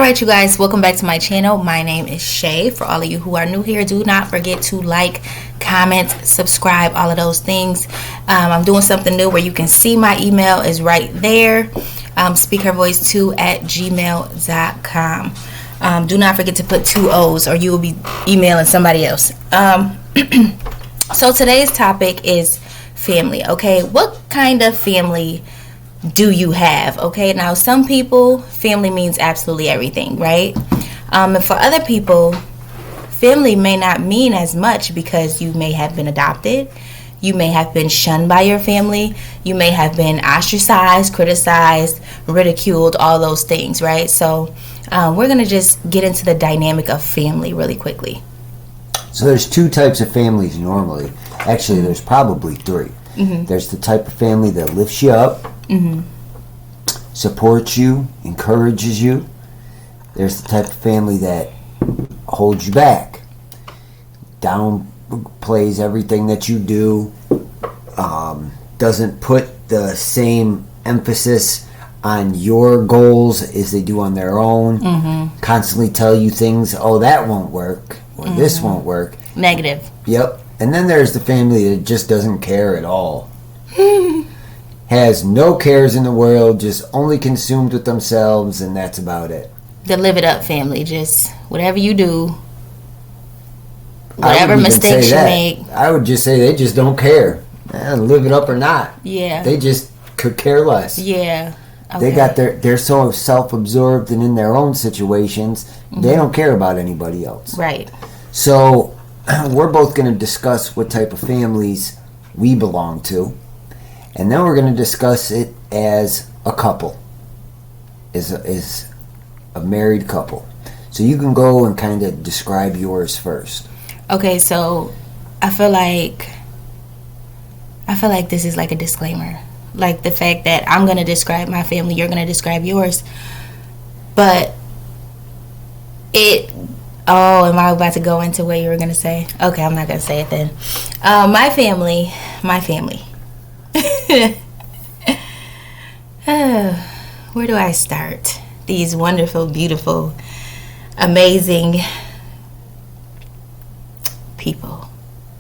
Alright, you guys, welcome back to my channel. My name is Shay. For all of you who are new here, do not forget to like, comment, subscribe, all of those things. I'm doing something new where you can see my email is right there. speakervoice2@gmail.com. Do not forget to put 2 O's or you will be emailing somebody else. So today's topic is family. Okay, what kind of family do you have? Okay, now some people, family means absolutely everything, right? And for other people, family may not mean as much because you may have been adopted, you may have been shunned by your family, you may have been ostracized, criticized, ridiculed, all those things, right? So we're gonna just get into the dynamic of family really quickly. So there's 2 types of families normally. Actually, there's probably 3. Mm-hmm. There's the type of family that lifts you up, mm-hmm. supports you, encourages you. There's the type of family that holds you back, downplays everything that you do, doesn't put the same emphasis on your goals as they do on their own, mm-hmm. constantly tell you things, oh, that won't work, or mm-hmm. this won't work. Negative. Yep. And then there's the family that just doesn't care at all. Has no cares in the world, just only consumed with themselves, and that's about it. The live it up family, just whatever you do, whatever mistakes you make. I would just say they just don't care. Live it up or not. Yeah. They just could care less. Yeah. Okay. They got they're so self-absorbed and in their own situations, mm-hmm. they don't care about anybody else. Right. So we're both going to discuss what type of families we belong to. And then we're going to discuss it as a couple, as a married couple. So you can go and kind of describe yours first. Okay, so I feel like this is like a disclaimer. Like the fact that I'm going to describe my family, you're going to describe yours. But am I about to go into what you were going to say? Okay, I'm not going to say it then. My family. Where do I start? These wonderful, beautiful, amazing people.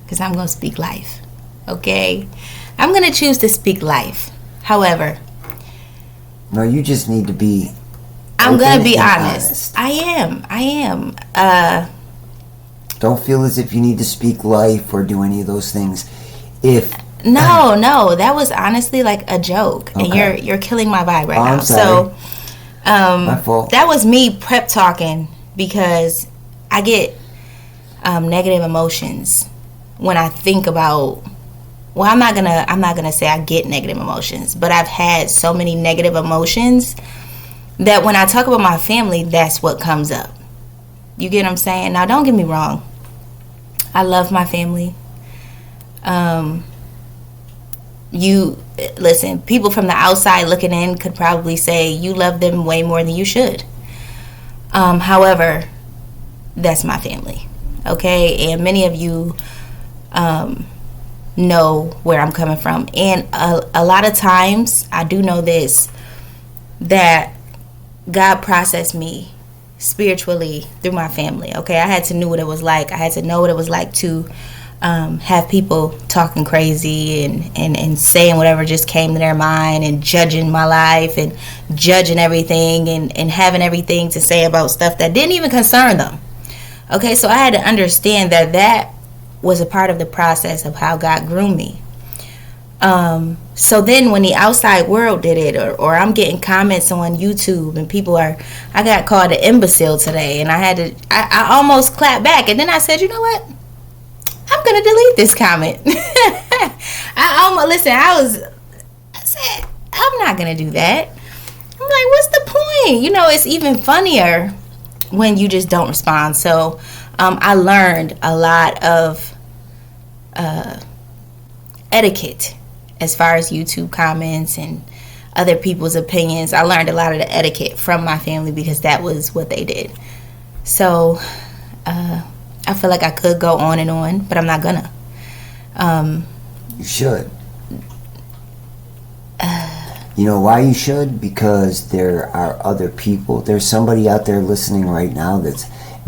Because I'm going to speak life. Okay? I'm going to choose to speak life. However. No, you just need to be. I'm going to be honest. I am. Don't feel as if you need to speak life or do any of those things. No, that was honestly like a joke, okay. And you're killing my vibe right now. I'm sorry. So, my fault. That was me prep talking because I get negative emotions when I think about. Well, I'm not gonna say I get negative emotions, but I've had so many negative emotions that when I talk about my family, that's what comes up. You get what I'm saying? Now, don't get me wrong. I love my family. Listen, people from the outside looking in could probably say you love them way more than you should. However, that's my family. Okay? And many of you know where I'm coming from. And a lot of times, I do know this, that God processed me spiritually through my family. Okay, I had to know what it was like. I had to know what it was like to have people talking crazy and saying whatever just came to their mind and judging my life and judging everything and having everything to say about stuff that didn't even concern them. Okay, so I had to understand that was a part of the process of how God groomed me. So then when the outside world did it, or I'm getting comments on YouTube and I got called an imbecile today, and I almost clapped back, and then I said, you know what? I'm going to delete this comment. I said, I'm not going to do that. I'm like, what's the point? You know, it's even funnier when you just don't respond. So I learned a lot of etiquette as far as YouTube comments and other people's opinions. I learned a lot of the etiquette from my family because that was what they did. So I feel like I could go on and on, but I'm not gonna. You should. You know why you should? Because there are other people. There's somebody out there listening right now that's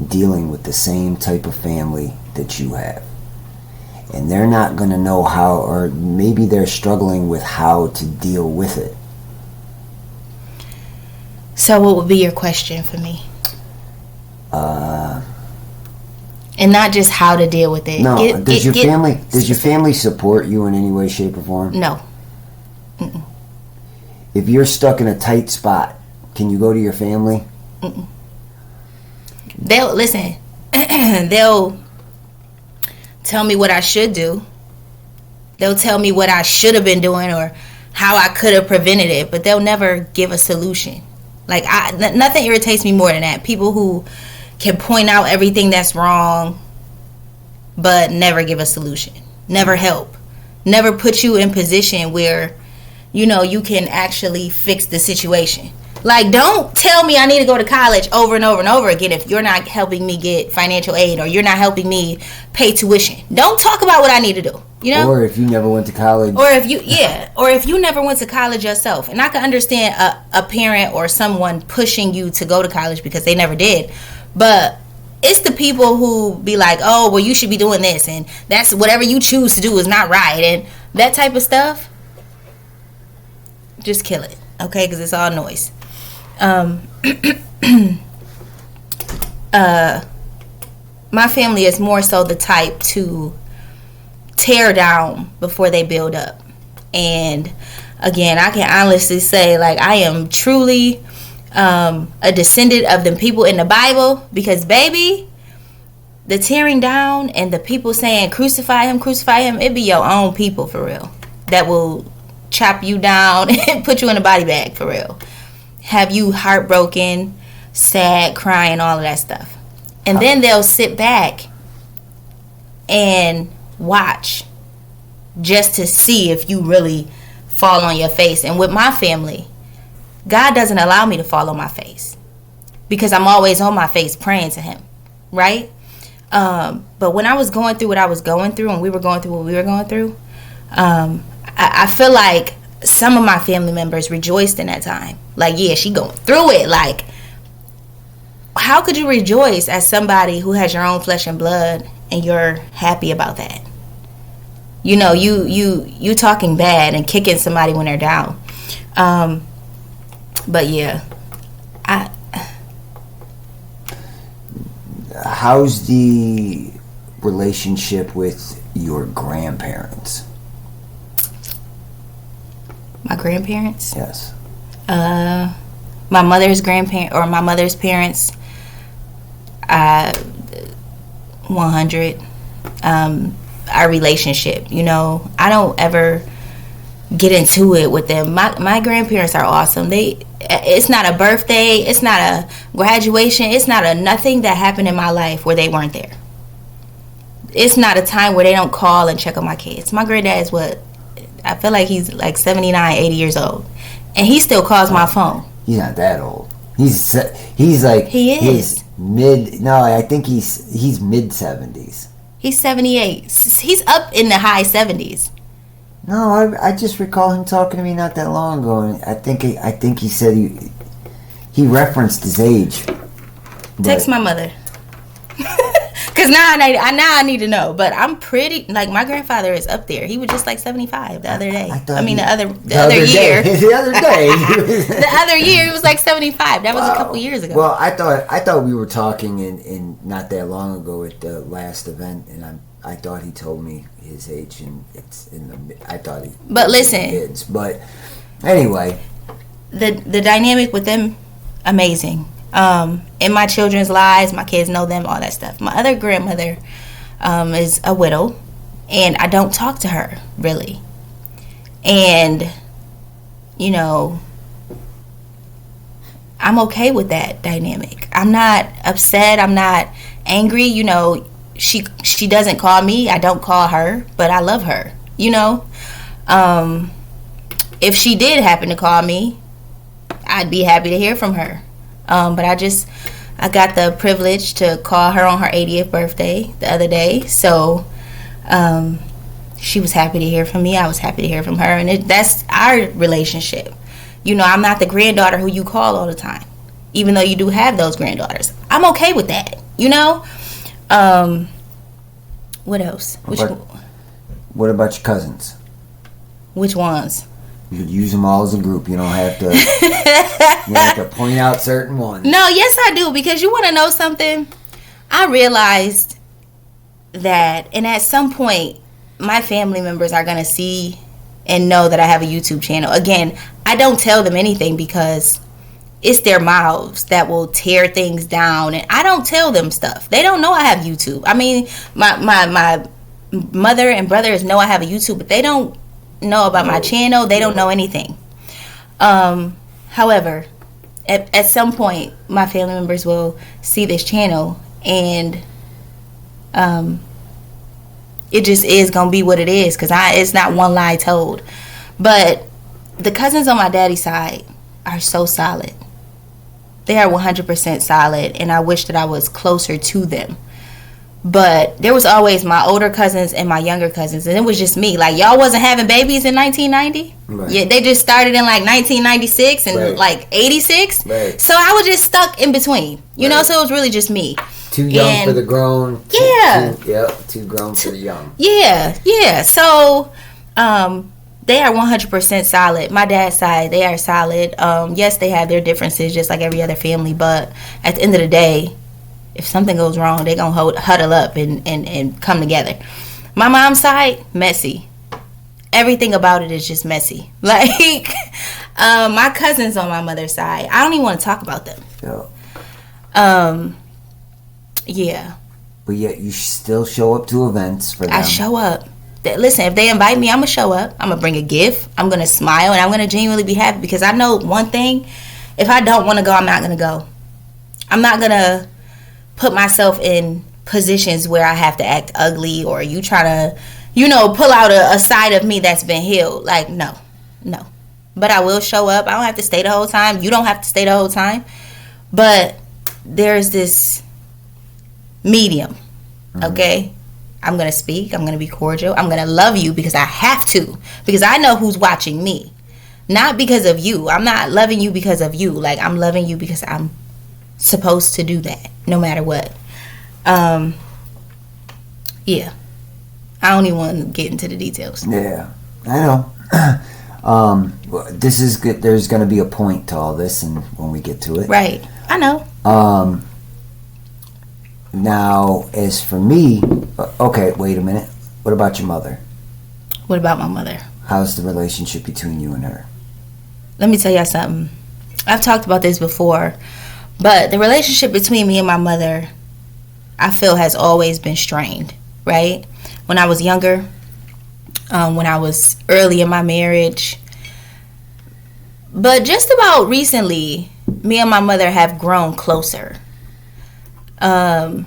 dealing with the same type of family that you have. And they're not going to know how, or maybe they're struggling with how to deal with it. So what would be your question for me? And not just how to deal with it. No, does your family support you in any way, shape, or form? No. Mm-mm. If you're stuck in a tight spot, can you go to your family? Mm-mm. They'll listen. They'll tell me what I should do. They'll tell me what I should have been doing or how I could have prevented it, but they'll never give a solution. Like, nothing irritates me more than that. People who can point out everything that's wrong, but never give a solution, never help, never put you in position where, you can actually fix the situation. Like, don't tell me I need to go to college over and over and over again if you're not helping me get financial aid or you're not helping me pay tuition. Don't talk about what I need to do, Or if you never went to college. Or if you never went to college yourself. And I can understand a parent or someone pushing you to go to college because they never did. But it's the people who be like, oh, well, you should be doing this. And that's whatever you choose to do is not right. And that type of stuff, just kill it. Okay? Because it's all noise. My family is more so the type to tear down before they build up. And again, I can honestly say, like, I am truly a descendant of the people in the Bible, because baby, the tearing down and the people saying crucify him, it be your own people for real that will chop you down and put you in a body bag for real, have you heartbroken, sad, crying, all of that stuff. And then they'll sit back and watch just to see if you really fall on your face. And with my family, God doesn't allow me to fall on my face because I'm always on my face praying to him, right? But when I was going through what I was going through and we were going through what we were going through, I feel like some of my family members rejoiced in that time. Like, yeah, she going through it. Like, how could you rejoice as somebody who has your own flesh and blood and you're happy about that? You talking bad and kicking somebody when they're down. But yeah, how's the relationship with your grandparents? My grandparents? Yes. My mother's grandparents or my mother's parents, 100. Our relationship, I don't ever get into it with them. My grandparents are awesome. It's not a birthday, it's not a graduation, it's not a nothing that happened in my life where they weren't there. It's not a time where they don't call and check on my kids. My granddad is I feel like he's like 79, 80 years old, and he still calls my phone. He's not that old. He's like, he is I think he's mid 70s. He's 78. He's up in the high 70s. No, I just recall him talking to me not that long ago, and I think he said he referenced his age. Text my mother. Because now I need to know. But I'm pretty, like, my grandfather is up there. He was just like 75 the other day. The other year. The other day. The other year, he was like 75. That was a couple years ago. Well, I thought we were talking in not that long ago at the last event, and I thought he told me his age, and it's in the. I thought he. But listen. Kids, but anyway. The dynamic with them, amazing. In my children's lives, my kids know them, all that stuff. My other grandmother is a widow, and I don't talk to her really. And I'm okay with that dynamic. I'm not upset. I'm not angry. She doesn't call me. I don't call her, but I love her. If she did happen to call me, I'd be happy to hear from her. But I got the privilege to call her on her 80th birthday the other day. So she was happy to hear from me. I was happy to hear from her. And that's our relationship. I'm not the granddaughter who you call all the time, even though you do have those granddaughters. I'm okay with that, What else? What about your cousins? Which ones? You could use them all as a group. You don't have to. You have to point out certain ones. No, yes, I do, because you want to know something. I realized that, and at some point, my family members are going to see and know that I have a YouTube channel. Again, I don't tell them anything because it's their mouths that will tear things down, and I don't tell them stuff. They don't know I have YouTube. I mean, my mother and brothers know I have a YouTube, but they don't know about my channel. They don't know anything. However, at some point, my family members will see this channel, and it just is gonna be what it is, because it's not one lie told. But the cousins on my daddy's side are so solid. They are 100% solid, and I wish that I was closer to them. But there was always my older cousins and my younger cousins, and it was just me. Like, y'all wasn't having babies in 1990. Right. Yeah, they just started in like 1996 and right. like 86. Right. So I was just stuck in between, so it was really just me. Too young for the grown. Yeah. Too grown for the young. Yeah. So, they are 100% solid. My dad's side, they are solid. Yes, they have their differences just like every other family, but at the end of the day, if something goes wrong, they're going to huddle up and come together. My mom's side, messy. Everything about it is just messy. Like, my cousins on my mother's side, I don't even want to talk about them. Yeah. But yet you still show up to events for them. I show up. Listen, if they invite me, I'm going to show up. I'm going to bring a gift. I'm going to smile, and I'm going to genuinely be happy, because I know one thing. If I don't want to go, I'm not going to go. I'm not going to put myself in positions where I have to act ugly, or you try to, pull out a side of me that's been healed. Like, no. But I will show up. I don't have to stay the whole time. You don't have to stay the whole time. But there's this medium, okay? I'm going to speak. I'm going to be cordial. I'm going to love you because I have to. Because I know who's watching me. Not because of you. I'm not loving you because of you. Like, I'm loving you because I'm supposed to do that, no matter what. Yeah. I don't even want to get into the details. Yeah, I know. This is good. There's going to be a point to all this, and when we get to it. Right. I know. Now, as for me, okay, wait a minute. What about your mother? What about my mother? How's the relationship between you and her? Let me tell y'all something. I've talked about this before, but the relationship between me and my mother, I feel, has always been strained, right? When I was younger, when I was early in my marriage, but just about recently, me and my mother have grown closer. And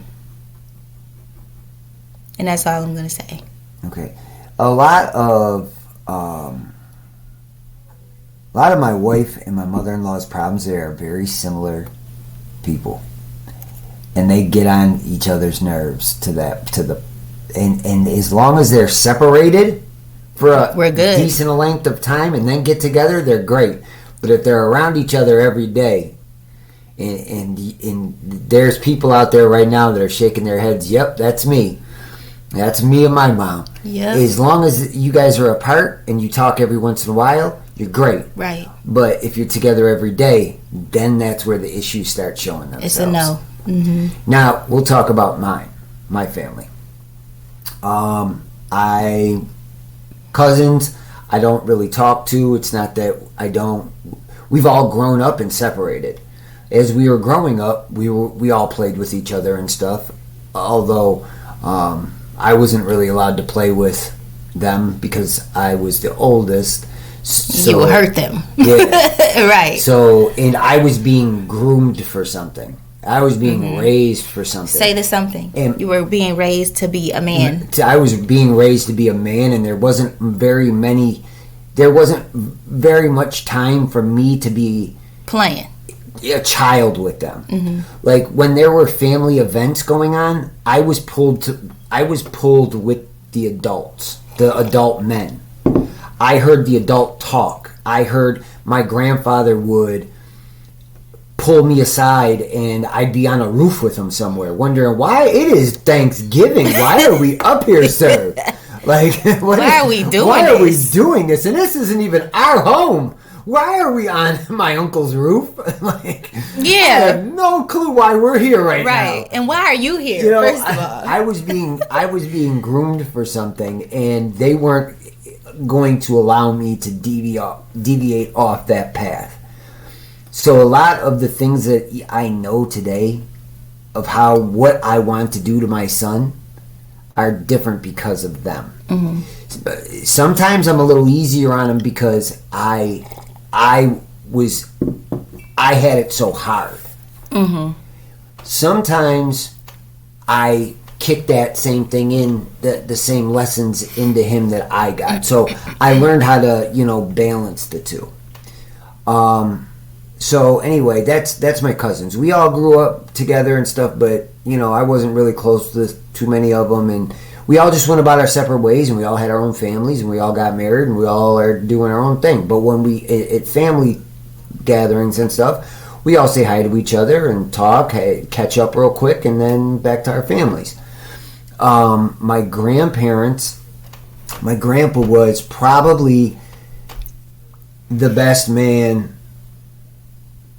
that's all I'm going to say. Okay. A lot of my wife and my mother-in-law's problems, they are very similar people, and they get on each other's nerves and as long as they're separated for a decent length of time and then get together, they're great. But if they're around each other every day, and there's people out there right now that are shaking their heads, yep, that's me and my mom. Yeah. As long as you guys are apart and you talk every once in a while, you're great. Right. But if you're together every day, then that's where the issues start showing themselves. It's a no. Mm-hmm. Now, we'll talk about my family. Cousins, I don't really talk to. It's not that I don't. We've all grown up and separated. As we were growing up, we all played with each other and stuff. Although I wasn't really allowed to play with them because I was the oldest. So, you would hurt them. Yeah. Right. So, and I was being groomed for something. I was being raised for something. Say the something. And you were being raised to be a man. I was being raised to be a man, and there wasn't very much time for me to be playing a child with them. Mm-hmm. Like when there were family events going on, I was pulled with the adults, the adult men. I heard the adult talk. I heard my grandfather would pull me aside and I'd be on a roof with him somewhere wondering why it is Thanksgiving. Why are we up here, sir? Like, why are we doing this? And this isn't even our home. Why are we on my uncle's roof? Like, yeah. I have no clue why we're here right now. Right. And why are you here, first of all? I was being groomed for something, and they weren't going to allow me to deviate off that path. So a lot of the things that I know today of what I want to do to my son are different because of them. Mm-hmm. Sometimes I'm a little easier on him because I had it so hard. Mm-hmm. Sometimes I kick that same thing in, the same lessons into him that I got. So I learned how to, balance the two. So anyway, that's my cousins. We all grew up together and stuff, but I wasn't really close to too many of them, and we all just went about our separate ways, and we all had our own families, and we all got married, and we all are doing our own thing. But when we at family gatherings and stuff, we all say hi to each other and talk, catch up real quick, and then back to our families. My grandpa was probably the best man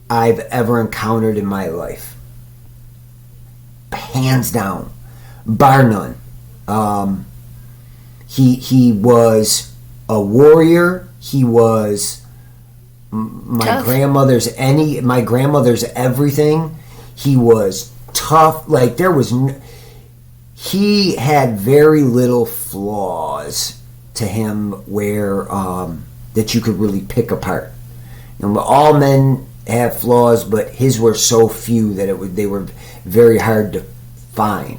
I've ever encountered in my life. Hands down. Bar none. He was a warrior. He was my grandmother's everything. He was tough. Like, he had very little flaws to him where that you could really pick apart. All men have flaws, but his were so few that they were very hard to find.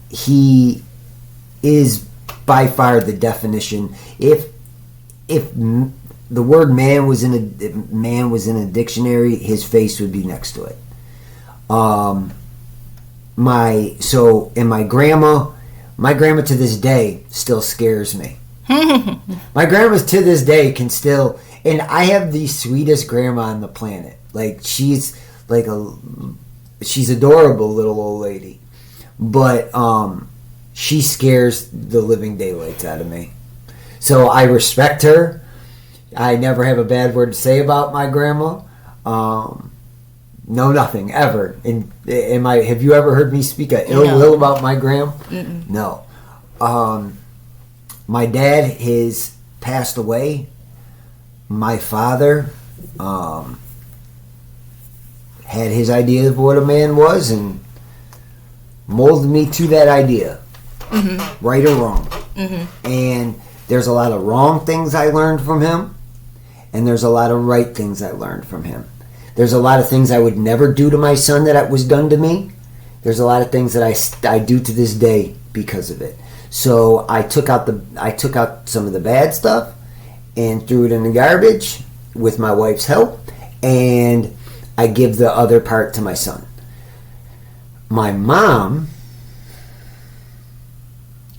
He is by far the definition. If the word man was in a dictionary, his face would be next to it. My grandma to this day still scares me. My grandma to this day can still, and I have the sweetest grandma on the planet. Like, she's adorable little old lady, but she scares the living daylights out of me. So I respect her. I never have a bad word to say about my grandma. No, nothing ever. And have you ever heard me speak a ill will about my grandma? Mm-mm. No. My dad has passed away. My father had his idea of what a man was and molded me to that idea, mm-hmm. right or wrong. Mm-hmm. And there's a lot of wrong things I learned from him, and there's a lot of right things I learned from him. There's a lot of things I would never do to my son that was done to me. There's a lot of things that I do to this day because of it. So I took out some of the bad stuff and threw it in the garbage with my wife's help, and I give the other part to my son. My mom,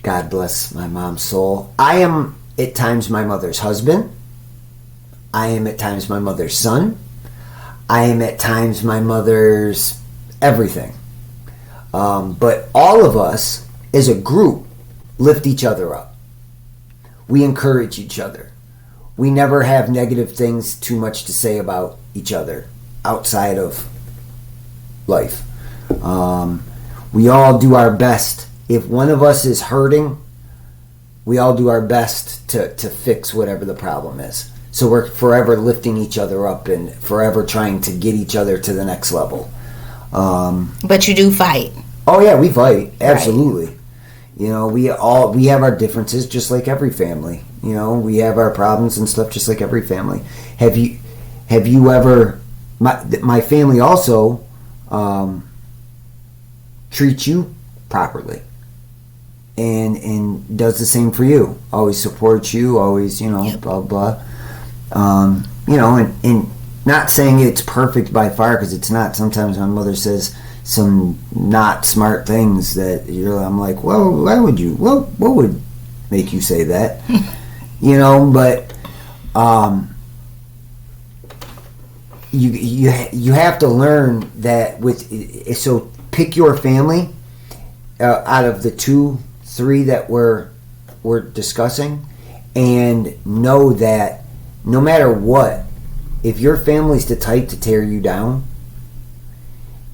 God bless my mom's soul, I am at times my mother's husband. I am at times my mother's son. I am at times my mother's everything. But all of us as a group lift each other up. We encourage each other. We never have negative things too much to say about each other outside of life. We all do our best. If one of us is hurting, we all do our best to fix whatever the problem is. So we're forever lifting each other up and forever trying to get each other to the next level. But you do fight. Oh yeah, we fight. Absolutely. Right. We have our differences just like every family. We have our problems and stuff just like every family. Have you ever, my family also treats you properly and does the same for you. Always supports you, always, yep. Blah, blah. And not saying it's perfect by far, because it's not. Sometimes my mother says some not smart things that I'm like, well, why would you? What would make you say that? But you have to learn that so pick your family out of the 2-3 that we're discussing, and know that no matter what, if your family's the type to tear you down,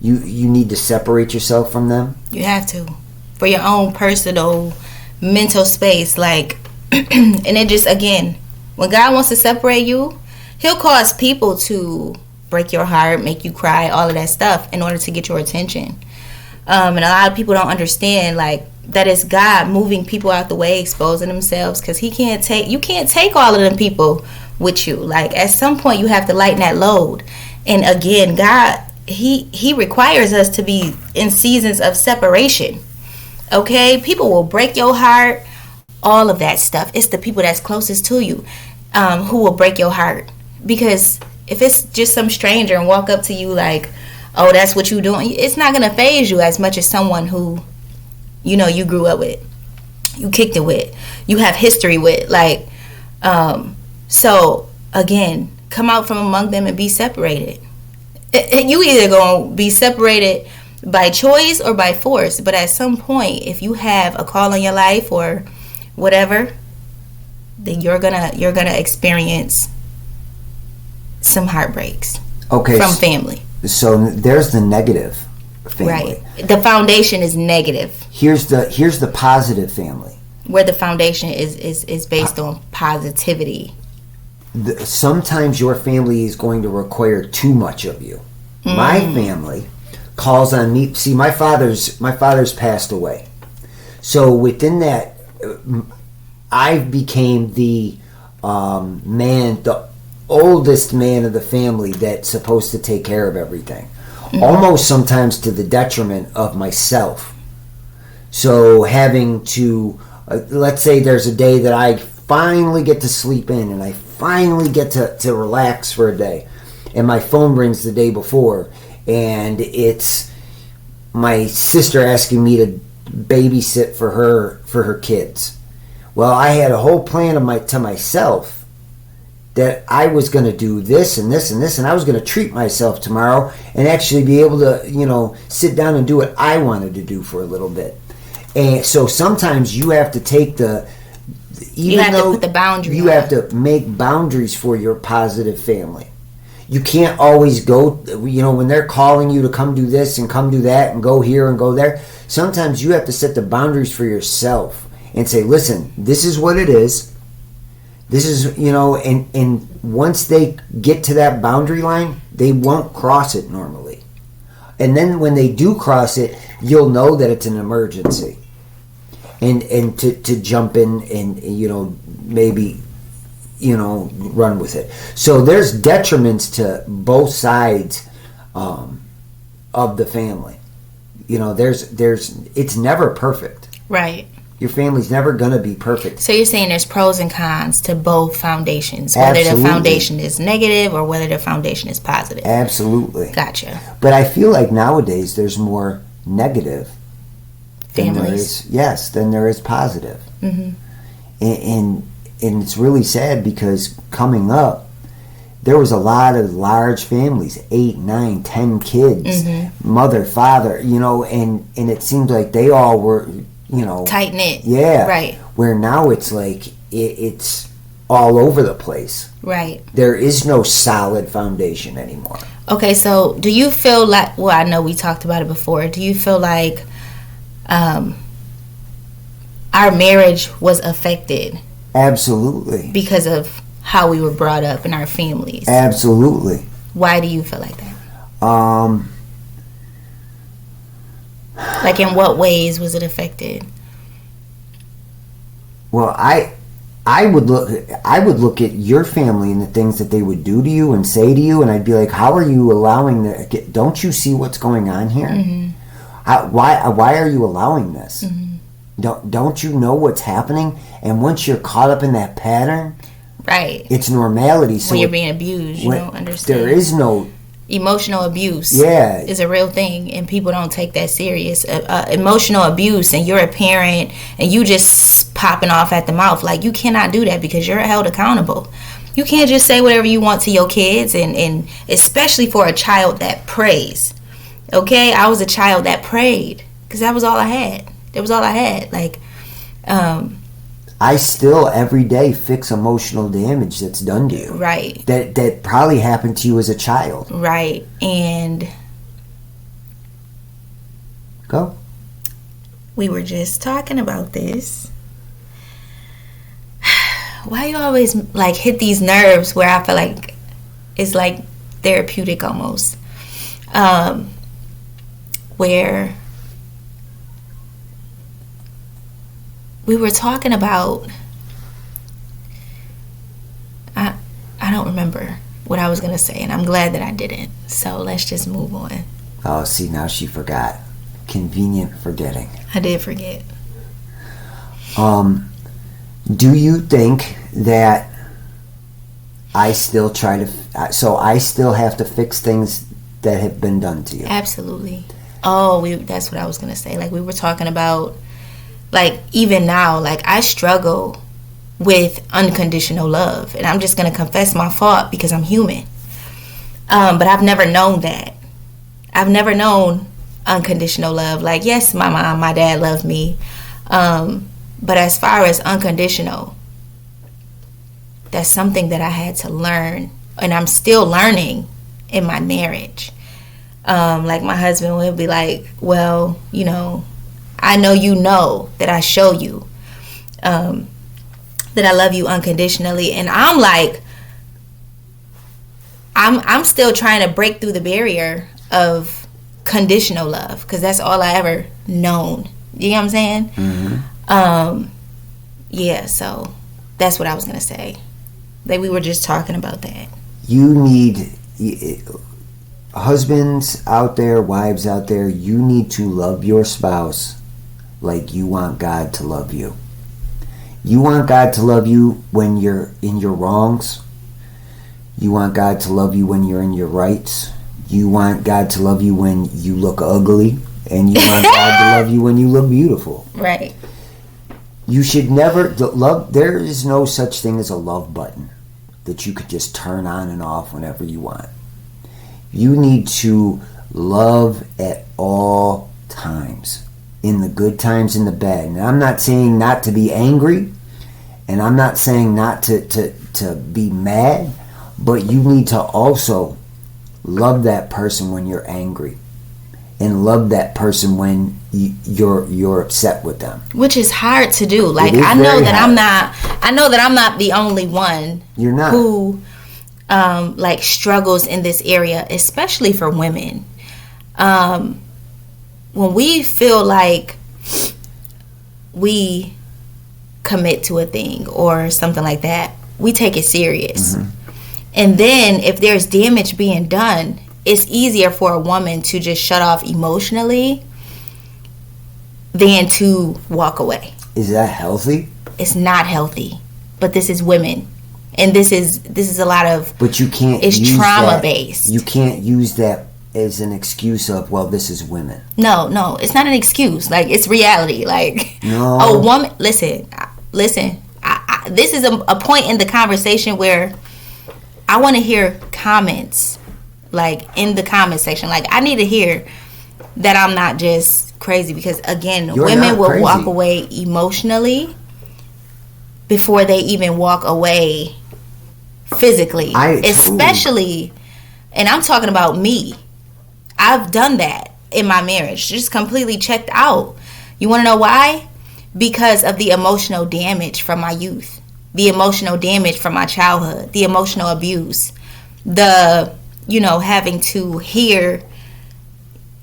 you need to separate yourself from them. You have to, for your own personal mental space. Like, and it just, again, when God wants to separate you, He'll cause people to break your heart, make you cry, all of that stuff in order to get your attention. And a lot of people don't understand, like, that is God moving people out the way, exposing themselves, because you can't take all of them people with you. Like, at some point you have to lighten that load. And again, God, he requires us to be in seasons of separation. Okay, people will break your heart, all of that stuff. It's the people that's closest to you who will break your heart. Because if it's just some stranger and walk up to you like, oh, that's what you doing, it's not going to faze you as much as someone who, you grew up with, you kicked it with, you have history with. Like, so again, come out from among them and be separated. You either going to be separated by choice or by force. But at some point, if you have a call on your life or whatever, then you're gonna experience some heartbreaks. Okay, from family. So there's the negative family. Right. The foundation is negative. Here's the positive family, where the foundation is based on positivity. Sometimes your family is going to require too much of you. My family calls on me. See, my father's passed away, so within that, I became the the oldest man of the family that's supposed to take care of everything, almost sometimes to the detriment of myself. So having to, let's say there's a day that I finally get to sleep in and I finally get to relax for a day, and my phone rings the day before and it's my sister asking me to babysit for her kids. Well, I had a whole plan to myself that I was going to do this and this and this, and I was going to treat myself tomorrow and actually be able to, sit down and do what I wanted to do for a little bit. And so sometimes you have to take to put the boundary. You have to make boundaries for your positive family. You can't always go, when they're calling you to come do this and come do that and go here and go there. Sometimes you have to set the boundaries for yourself and say, listen, this is what it is. This is, and once they get to that boundary line, they won't cross it normally. And then when they do cross it, you'll know that it's an emergency. And to jump in and, maybe, run with it. So there's detriments to both sides of the family. It's never perfect. Right. Your family's never going to be perfect. So you're saying there's pros and cons to both foundations, whether Absolutely. the foundation is negative or whether the foundation is positive. Absolutely. Gotcha. But I feel like nowadays there's more negative families. Than there is positive. Mm-hmm. And it's really sad because coming up, there was a lot of large families, 8, 9, 10 kids, mother, father, and it seemed like they all were, tight knit. Yeah. Right. Where now it's like it's all over the place. Right. There is no solid foundation anymore. Okay, so do you feel like, well, I know we talked about it before, do you feel like our marriage was affected? Absolutely. Because of how we were brought up in our families? Absolutely. Why do you feel like that? Like, in what ways was it affected? Well, I would look at your family and the things that they would do to you and say to you, and I'd be like, how are you allowing that? Don't you see what's going on here? Why are you allowing this? Don't you know what's happening? And once you're caught up in that pattern, right, it's normality. So when you're being abused, you don't understand. There is no emotional abuse. Yeah, is a real thing, and people don't take that serious. Emotional abuse, and you're a parent, and you just popping off at the mouth. Like, you cannot do that because you're held accountable. You can't just say whatever you want to your kids, and especially for a child that prays. Okay, I was a child that prayed because that was all I had. That was all I had. Like, I still every day fix emotional damage that's done to you. Right. That probably happened to you as a child. Right. And go. We were just talking about this. Why you always like hit these nerves where I feel like it's like therapeutic almost? Where we were talking about, I don't remember what I was going to say, and I'm glad that I didn't. So let's just move on. Oh, see, now she forgot. Convenient forgetting. I did forget. Do you think that I still have to fix things that have been done to you? Absolutely. Oh, that's what I was going to say. Like, we were talking about, like, even now, like, I struggle with unconditional love. And I'm just going to confess my fault because I'm human. But I've never known that. I've never known unconditional love. Like, yes, my mom, my dad loved me. But as far as unconditional, that's something that I had to learn. And I'm still learning in my marriage. Like, my husband would be like, well, you know, I know you know that I show you that I love you unconditionally. And I'm like, I'm still trying to break through the barrier of conditional love, because that's all I ever known. You know what I'm saying? Mm-hmm. Yeah, so that's what I was going to say. Like, we were just talking about that. You need, husbands out there, wives out there, you need to love your spouse like you want God to love you. You want God to love you when you're in your wrongs. You want God to love you when you're in your rights. You want God to love you when you look ugly. And you want God to love you when you look beautiful. Right. You should never love. There is no such thing as a love button that you could just turn on and off whenever you want. You need to love at all times, in the good times and the bad. And I'm not saying not to be angry, and I'm not saying not to be mad, but you need to also love that person when you're angry, and love that person when you're upset with them. Which is hard to do. Like, I know that I'm not the only one. You're not. Who like struggles in this area, especially for women. When we feel like we commit to a thing or something like that, we take it serious. Mm-hmm. And then if there's damage being done, it's easier for a woman to just shut off emotionally than to walk away. Is that healthy? It's not healthy. But this is women. And this is a lot of, but you can't, it's trauma based. You can't use that as an excuse of, well, this is women. No, it's not an excuse. Like, it's reality. Like, no. A woman, listen. This is a point in the conversation where I want to hear comments, like, in the comment section. Like, I need to hear that I'm not just crazy, because, again, women will walk away emotionally before they even walk away physically. Especially, and I'm talking about me. I've done that in my marriage. Just completely checked out. You want to know why? Because of the emotional damage from my youth. The emotional damage from my childhood. The emotional abuse. The, having to hear,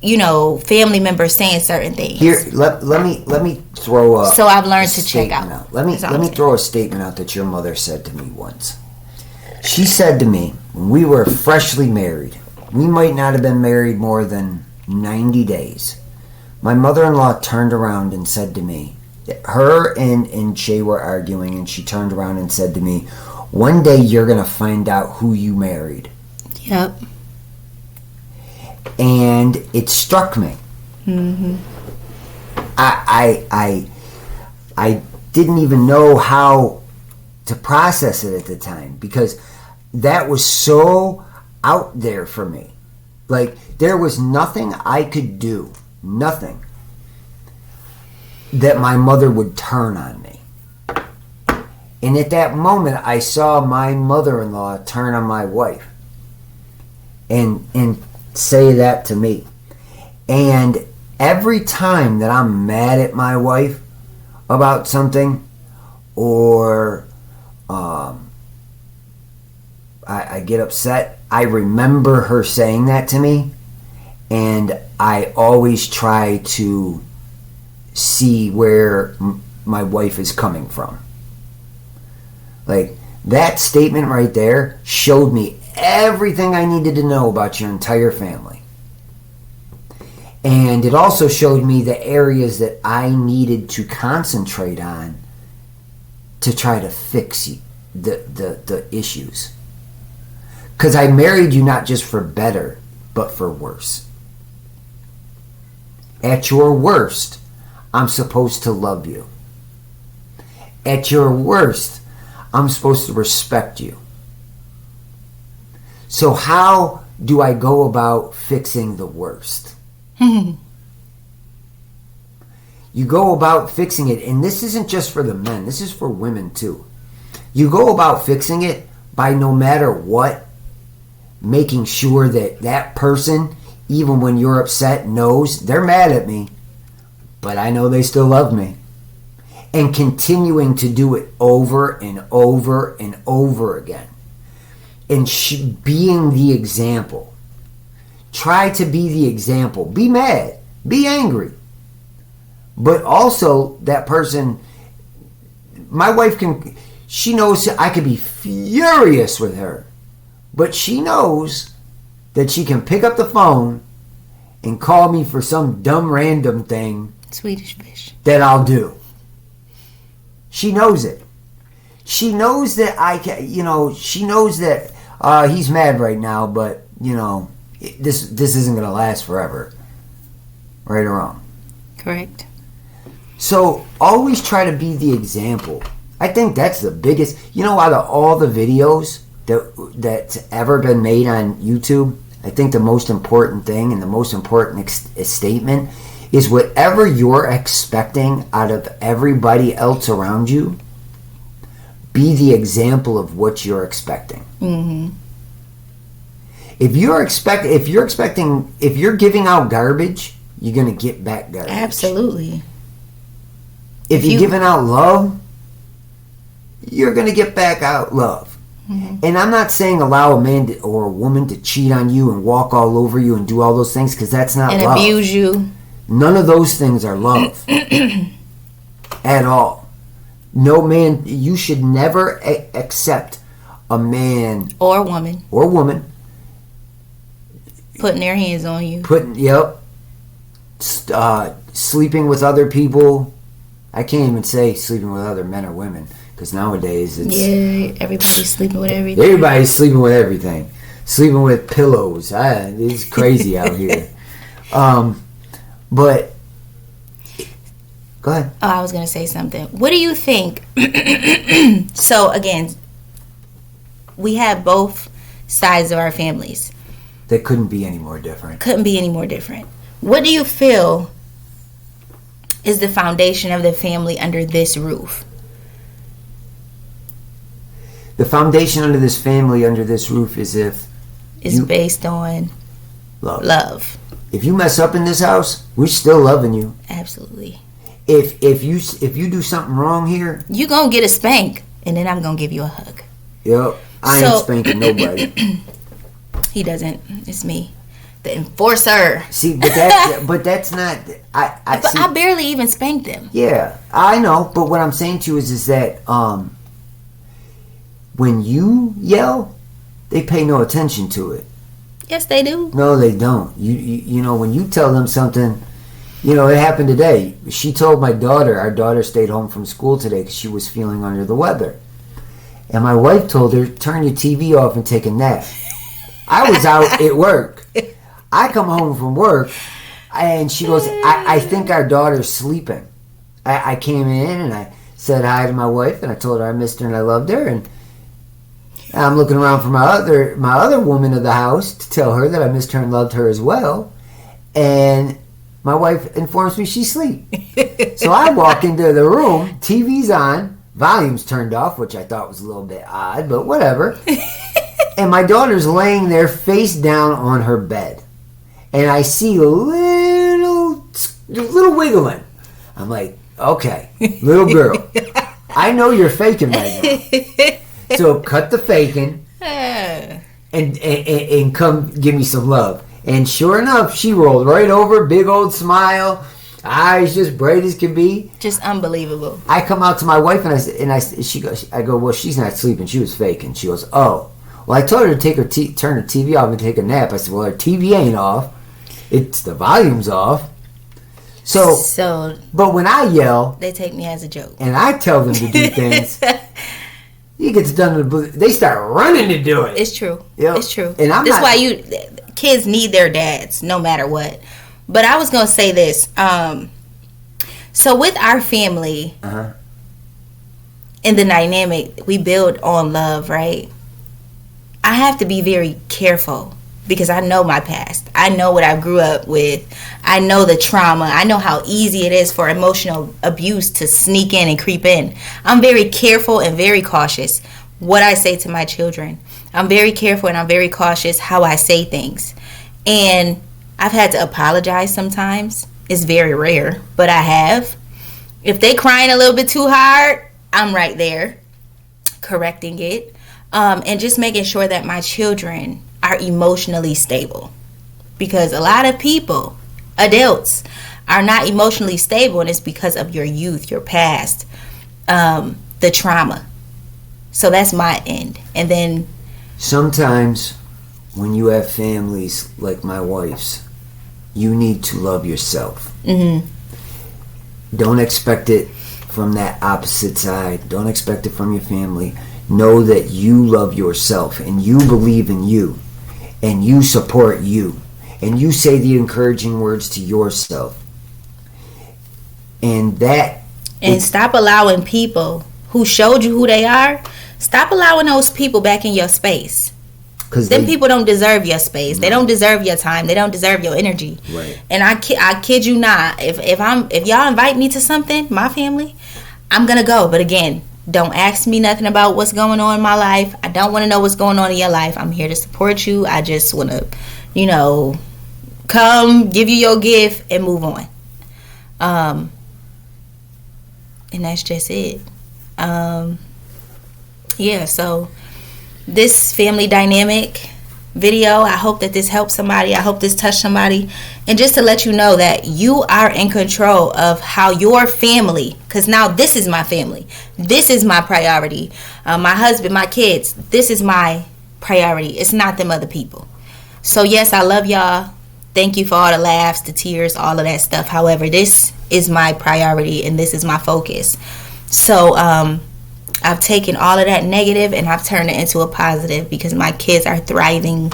family members saying certain things. Here, let me throw a. So I've learned to check out. Let me throw a statement out that your mother said to me once. She said to me, when we were freshly married, we might not have been married more than 90 days. My mother-in-law turned around and said to me, her and Shay were arguing, and she turned around and said to me, one day you're going to find out who you married. Yep. And it struck me. Mm-hmm. I didn't even know how to process it at the time, because that was so out there for me. Like, there was nothing I could do, nothing, that my mother would turn on me. And at that moment, I saw my mother-in-law turn on my wife and say that to me. And every time that I'm mad at my wife about something, or I get upset, I remember her saying that to me, and I always try to see where my wife is coming from. Like, that statement right there showed me everything I needed to know about your entire family. And it also showed me the areas that I needed to concentrate on to try to fix the issues. Because I married you not just for better, but for worse. At your worst, I'm supposed to love you. At your worst, I'm supposed to respect you. So how do I go about fixing the worst? You go about fixing it, and this isn't just for the men, this is for women too. You go about fixing it by, no matter what, making sure that that person, even when you're upset, knows they're mad at me, but I know they still love me. And continuing to do it over and over and over again. And being the example. Try to be the example. Be mad. Be angry. But also, that person, my wife she knows I could be furious with her. But she knows that she can pick up the phone and call me for some dumb random thing. Swedish fish. That I'll do. She knows it. She knows that she knows that he's mad right now, but, this isn't going to last forever. Right or wrong? Correct. So, always try to be the example. I think that's the biggest, out of all the videos that's ever been made on YouTube, I think the most important thing and the most important statement is whatever you're expecting out of everybody else around you, be the example of what you're expecting. Mm-hmm. If you're giving out garbage, you're going to get back garbage. Absolutely. If you're giving out love, you're going to get back out love. Mm-hmm. And I'm not saying allow a man or a woman to cheat on you and walk all over you and do all those things, because that's not love. And abuse you. None of those things are love at all. No man, you should never accept a man or woman putting their hands on you. Sleeping with other people. I can't even say sleeping with other men or women, because nowadays it's everybody's sleeping with everything. Everybody's sleeping with everything. Sleeping with pillows. It's crazy out here. But go ahead. Oh, I was going to say something. What do you think? So, again, we have both sides of our families. That couldn't be any more different. What do you feel is the foundation of the family under this roof? The foundation under this family, under this roof, is based on love. If you mess up in this house, we're still loving you. Absolutely. If you do something wrong here, you gonna get a spank, and then I'm gonna give you a hug. Yep. I ain't spanking nobody. He doesn't. It's me, the enforcer. See, but that's not. I barely even spanked them. Yeah, I know. But what I'm saying to you is that when you yell, they pay no attention to it. Yes, they do. No, they don't. You know, when you tell them something, it happened today. She told our daughter stayed home from school today because she was feeling under the weather. And my wife told her, turn your TV off and take a nap. I was out at work. I come home from work, and she goes, I think our daughter's sleeping. I came in, and I said hi to my wife, and I told her I missed her and I loved her, and I'm looking around for my other woman of the house to tell her that I missed her and loved her as well, and my wife informs me she's asleep. So I walk into the room, TV's on, volume's turned off, which I thought was a little bit odd, but whatever. And my daughter's laying there face down on her bed. And I see a little wiggling. I'm like, okay, little girl, I know you're faking right now. So cut the faking and come give me some love. And sure enough, she rolled right over, big old smile, eyes just bright as can be. Just unbelievable. I come out to my wife I go, well, she's not sleeping. She was faking. She goes, oh. Well, I told her to take turn her TV off and take a nap. I said, well, her TV ain't off. It's the volume's off. So, but when I yell, they take me as a joke, and I tell them to do things. He gets done. They start running to do it. It's true. Yep. It's true. And that's why kids need their dads, no matter what. But I was gonna say this. So with our family, in the dynamic, we build on love, right? I have to be very careful because I know my past. I know what I grew up with. I know the trauma. I know how easy it is for emotional abuse to sneak in and creep in. I'm very careful and very cautious what I say to my children. I'm very careful and I'm very cautious how I say things. And I've had to apologize sometimes. It's very rare, but I have. If they crying a little bit too hard, I'm right there correcting it. And just making sure that my children are emotionally stable, because a lot of people, adults, are not emotionally stable, and it's because of your youth, your past, the trauma. So that's my end. And then sometimes when you have families like my wife's, you need to love yourself. Don't expect it from that opposite side. Don't expect it from your family. Know that you love yourself and you believe in you and you support you and you say the encouraging words to yourself. And stop allowing people who showed you who they are, stop allowing those people back in your space. Because them people don't deserve your space. Right. They don't deserve your time. They don't deserve your energy. Right. And I kid you not. If y'all invite me to something, my family, I'm gonna go. But again, don't ask me nothing about what's going on in my life. I don't want to know what's going on in your life. I'm here to support you. I just want to, come give you your gift and move on. And that's just it. So this family dynamic video, I hope that this helps somebody. I hope this touched somebody. And just to let you know that you are in control of how your family, because now this is my family. This is my priority. My husband, my kids, this is my priority. It's not them other people. So yes, I love y'all. Thank you for all the laughs, the tears, all of that stuff. However, this is my priority and this is my focus. So I've taken all of that negative and I've turned it into a positive because my kids are thriving in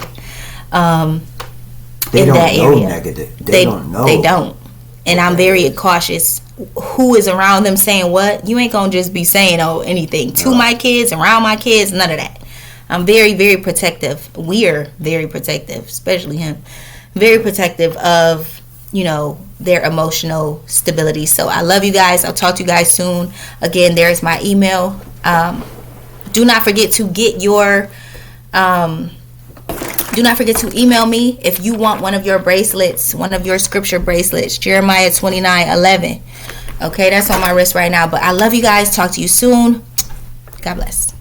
that area. Negative. They don't know. They don't. And I'm very cautious who is around them saying what. You ain't going to just be saying anything to my kids, around my kids, none of that. I'm very, very protective. We're very protective, especially him. Very protective of, their emotional stability. So I love you guys. I'll talk to you guys soon. Again, there's my email. Do not forget to get your do not forget to email me if you want one of your bracelets, one of your scripture bracelets, Jeremiah 29:11. Okay, that's on my wrist right now. But I love you guys. Talk to you soon. God bless.